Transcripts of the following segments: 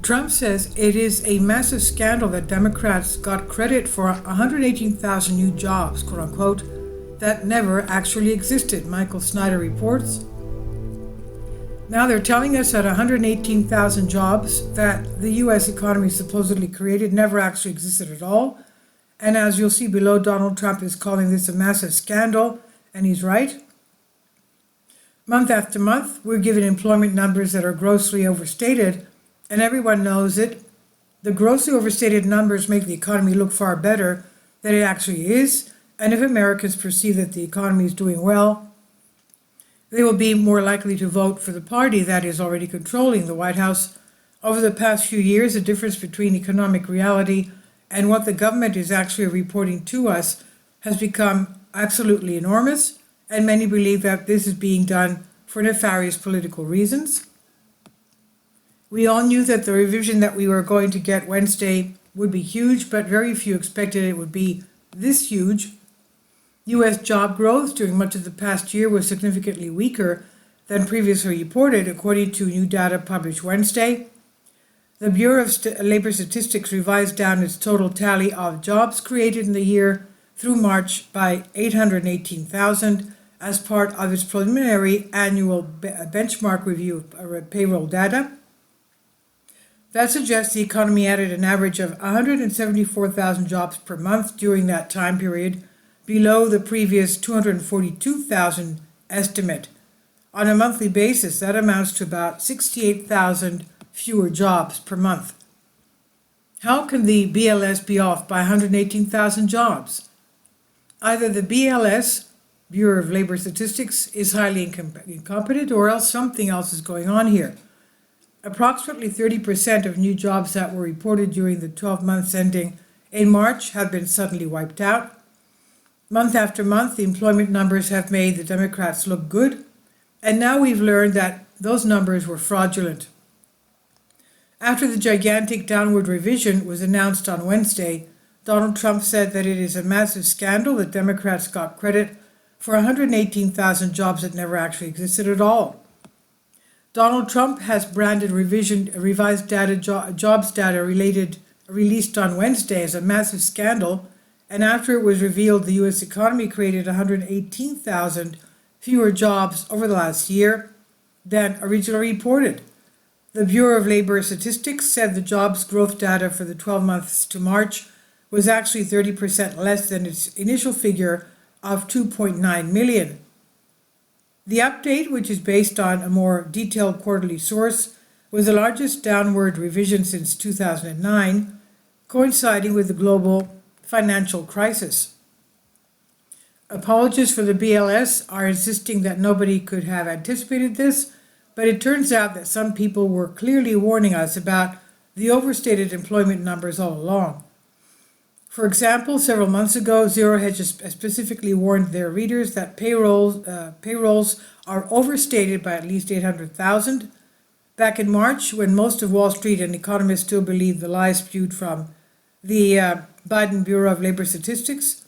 Trump says it is a massive scandal that Democrats got credit for 118,000 new jobs, quote unquote, that never actually existed, Michael Snyder reports. Now they're telling us that 118,000 jobs that the U.S. economy supposedly created never actually existed at all. And as you'll see below, Donald Trump is calling this a massive scandal, and he's right. Month after month, we're given employment numbers that are grossly overstated, and everyone knows it. The grossly overstated numbers make the economy look far better than it actually is, and if Americans perceive that the economy is doing well, they will be more likely to vote for the party that is already controlling the White House. Over the past few years, the difference between economic reality and what the government is actually reporting to us has become absolutely enormous, and many believe that this is being done for nefarious political reasons. We all knew that the revision that we were going to get Wednesday would be huge, but very few expected it would be this huge. U.S. job growth during much of the past year was significantly weaker than previously reported, according to new data published Wednesday. The Bureau of Labor Statistics revised down its total tally of jobs created in the year through March by 818,000 as part of its preliminary annual benchmark review of payroll data. That suggests the economy added an average of 174,000 jobs per month during that time period, below the previous 242,000 estimate. On a monthly basis, that amounts to about 68,000 fewer jobs per month. How can the BLS be off by 118,000 jobs? Either the BLS, Bureau of Labor Statistics, is highly incompetent, or else something else is going on here. Approximately 30% of new jobs that were reported during the 12 months ending in March have been suddenly wiped out. Month after month, the employment numbers have made the Democrats look good, and now we've learned that those numbers were fraudulent. After the gigantic downward revision was announced on Wednesday, Donald Trump said that it is a massive scandal that Democrats got credit for 118,000 jobs that never actually existed at all. Donald Trump has branded revised jobs data released on Wednesday as a massive scandal, and after it was revealed the U.S. economy created 118,000 fewer jobs over the last year than originally reported. The Bureau of Labor Statistics said the jobs growth data for the 12 months to March was actually 30% less than its initial figure of 2.9 million. The update, which is based on a more detailed quarterly source, was the largest downward revision since 2009, coinciding with the global financial crisis. Apologists for the BLS are insisting that nobody could have anticipated this, but it turns out that some people were clearly warning us about the overstated employment numbers all along. For example, several months ago, Zero Hedge specifically warned their readers that payrolls are overstated by at least 800,000. Back in March, when most of Wall Street and economists still believed the lies spewed from the Biden Bureau of Labor Statistics,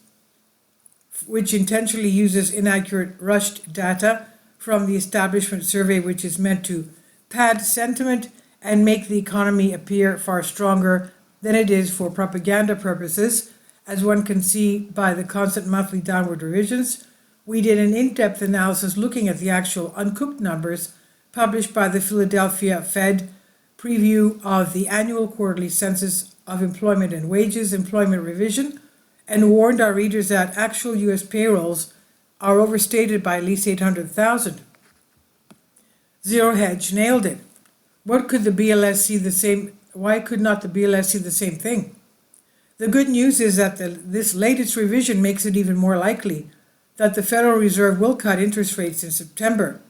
which intentionally uses inaccurate, rushed data from the establishment survey, which is meant to pad sentiment and make the economy appear far stronger than it is for propaganda purposes, as one can see by the constant monthly downward revisions. We did an in-depth analysis looking at the actual uncooked numbers published by the Philadelphia Fed preview of the annual quarterly census of employment and wages employment revision, and warned our readers that actual U.S. payrolls are overstated by at least 800,000. Zero Hedge nailed it. What could the BLS see the same? Why could not the BLS see the same thing? The good news is that this latest revision makes it even more likely that the Federal Reserve will cut interest rates in September.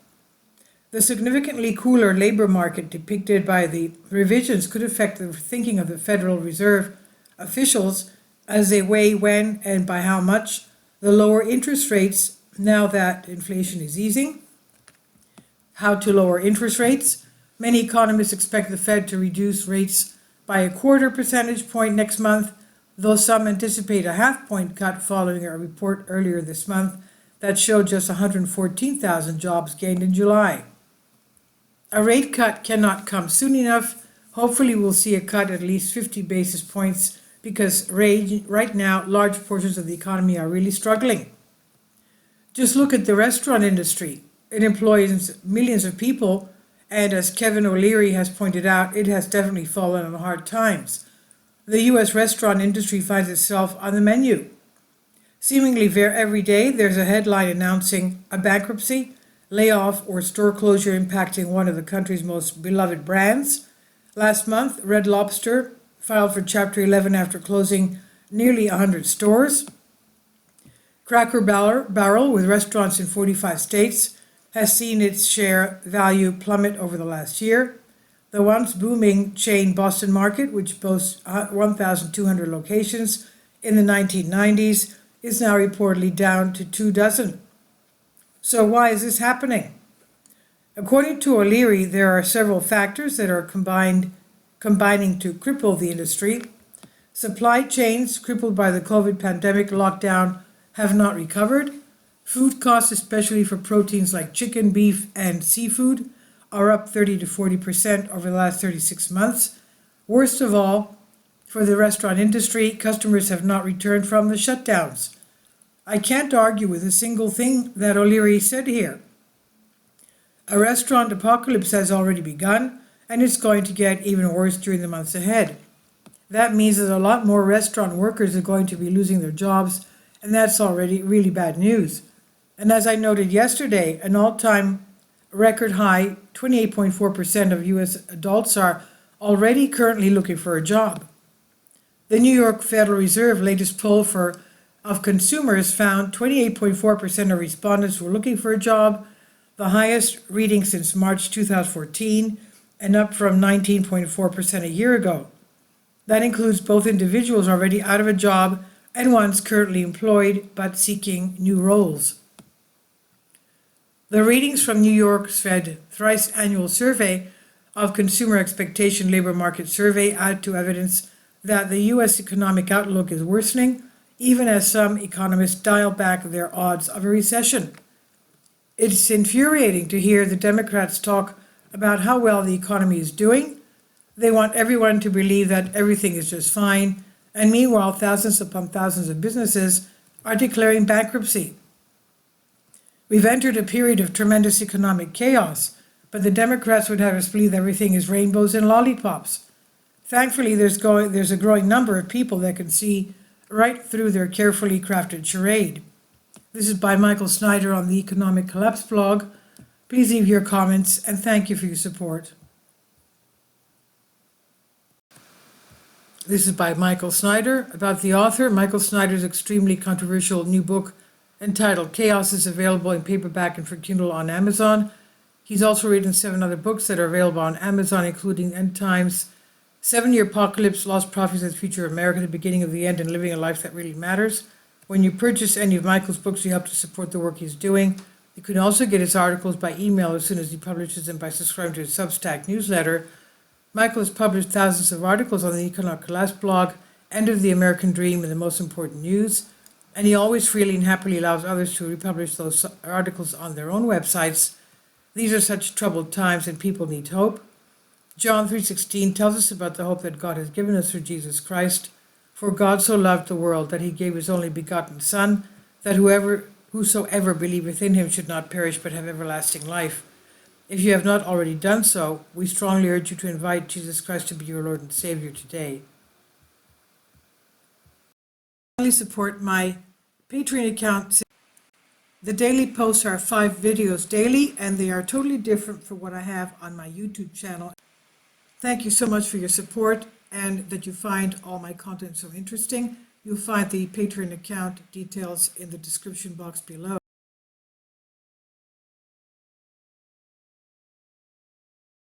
The significantly cooler labor market depicted by the revisions could affect the thinking of the Federal Reserve officials as they weigh when and by how much the lower interest rates now that inflation is easing. How to lower interest rates? Many economists expect the Fed to reduce rates by a 0.25 percentage point next month, though some anticipate a half-point cut following a report earlier this month that showed just 114,000 jobs gained in July. A rate cut cannot come soon enough. Hopefully we'll see a cut at least 50 basis points because right now large portions of the economy are really struggling. Just look at the restaurant industry. It employs millions of people, and as Kevin O'Leary has pointed out, it has definitely fallen on hard times. The U.S. restaurant industry finds itself on the menu. Seemingly every day, there's a headline announcing a bankruptcy, layoff, or store closure impacting one of the country's most beloved brands. Last month, Red Lobster filed for Chapter 11 after closing nearly 100 stores. Cracker Barrel, with restaurants in 45 states, has seen its share value plummet over the last year. The once booming chain Boston Market, which boasts 1,200 locations in the 1990s, is now reportedly down to 2 dozen. So why is this happening? According to O'Leary, there are several factors that are combining to cripple the industry. Supply chains crippled by the COVID pandemic lockdown have not recovered. Food costs, especially for proteins like chicken, beef, and seafood, are up 30 to 40% over the last 36 months. Worst of all, for the restaurant industry, customers have not returned from the shutdowns. I can't argue with a single thing that O'Leary said here. A restaurant apocalypse has already begun, and it's going to get even worse during the months ahead. That means that a lot more restaurant workers are going to be losing their jobs, and that's already really bad news. And as I noted yesterday, an all-time record high, 28.4% of U.S. adults are already currently looking for a job. The New York Federal Reserve latest poll of consumers found 28.4% of respondents were looking for a job, the highest reading since March 2014, and up from 19.4% a year ago. That includes both individuals already out of a job and ones currently employed but seeking new roles. The readings from New York's Fed thrice annual survey of Consumer Expectation Labor Market Survey add to evidence that the U.S. economic outlook is worsening, even as some economists dial back their odds of a recession. It's infuriating to hear the Democrats talk about how well the economy is doing. They want everyone to believe that everything is just fine, and meanwhile, thousands upon thousands of businesses are declaring bankruptcy. We've entered a period of tremendous economic chaos, but the Democrats would have us believe everything is rainbows and lollipops. Thankfully, there's a growing number of people that can see right through their carefully crafted charade. This is by Michael Snyder on the Economic Collapse blog. Please leave your comments, and thank you for your support. This is by Michael Snyder. About the author, Michael Snyder's extremely controversial new book entitled Chaos is available in paperback and for Kindle on Amazon. He's also written 7 other books that are available on Amazon, including End Times, 7-Year Apocalypse, Lost Profits and the Future of America, The Beginning of the End, and Living a Life That Really Matters. When you purchase any of Michael's books, you help to support the work he's doing. You can also get his articles by email as soon as he publishes them by subscribing to his Substack newsletter. Michael has published thousands of articles on the Economic Collapse blog, End of the American Dream, and the Most Important News, and he always freely and happily allows others to republish those articles on their own websites. These are such troubled times, and people need hope. John 3:16 tells us about the hope that God has given us through Jesus Christ. For God so loved the world that he gave his only begotten Son, that whosoever believeth in him should not perish but have everlasting life. If you have not already done so, we strongly urge you to invite Jesus Christ to be your Lord and Savior today. Finally, support my Patreon account. The daily posts are 5 videos daily, and they are totally different from what I have on my YouTube channel. Thank you so much for your support and that you find all my content so interesting. You'll find the Patreon account details in the description box below.